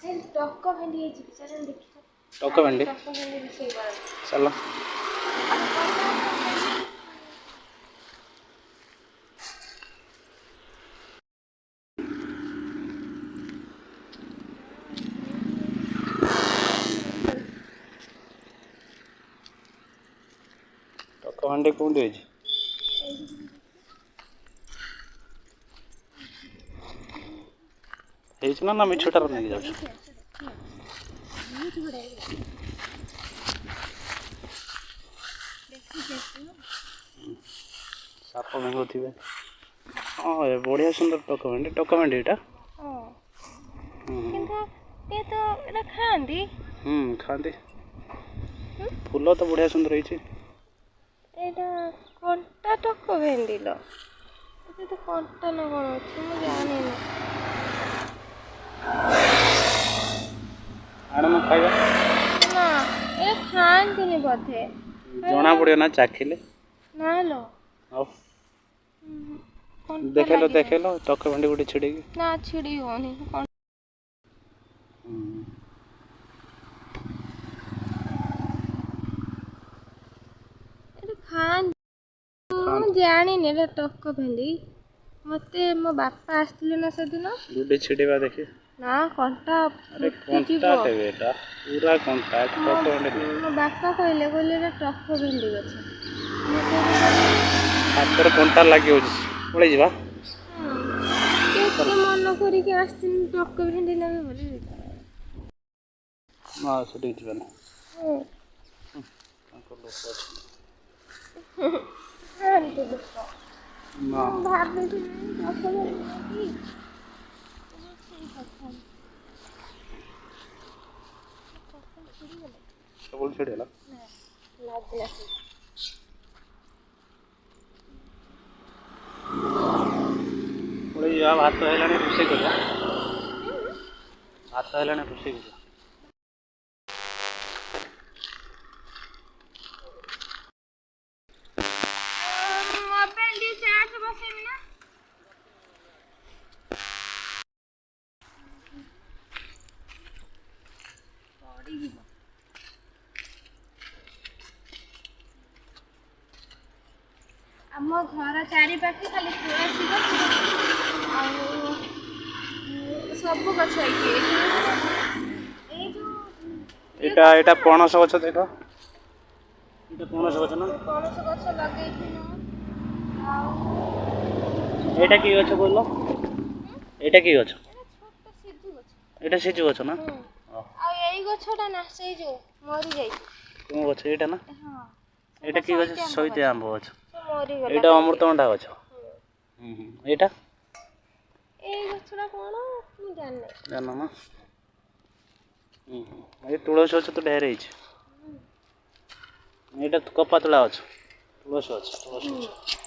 टक्का भेंडी चल देखी टक्का भेंडी चलो टक्का भेंडी कौन है ना मिछुटार नहीं जाऊ साप बेंग थे हाँ बढ़िया सुंदर टक्का भेंडी यहाँ खाती फूल तो बढ़िया सुंदर रही कंटा टक्का भेंडी लो तो कंटा ना कौन अच्छे मुझे जानी आड़ मैं खाइबा ना ये खाती नहीं बोधे जना पड़े ना चाखिले ना लो देखे लो टक्का भेंडी गोटे छिड़ी ना छिड़ी होनी खान जानी टक्का भेंडी मत मो बापा आसते ना से दिन गोटे छिड़वा देखे ना कंटा कंटा बेटा पूरा कंटा मो बापा कहले टक्का भेंडी गछ हाथ कंटा लगे पड़े जा मन करके आसती टक्का भेंडी लगे बोले ना से जीवन सब छेड़ेला भात है रोषे कर भात है रोषे कर आम घर चारि पाखे खाली तुलसी गछ सब गछ एटा पणस गछ देख एटा पणस गछ ना पणस गछ लगे एटा की गछ बोलो एटा की गछ एटा सिजु गछ ना आ एई गछटा ना से जो मरि जाई कोन गछ एटा ना हां एटा की गछ सहित आंब गछ मरि गला एटा अमृतभंडा गछ एटा एई गछटा कोन मु जाने ना ये तुलसी गछ तो ढेर एटा कपातला गछ तुलसी गछ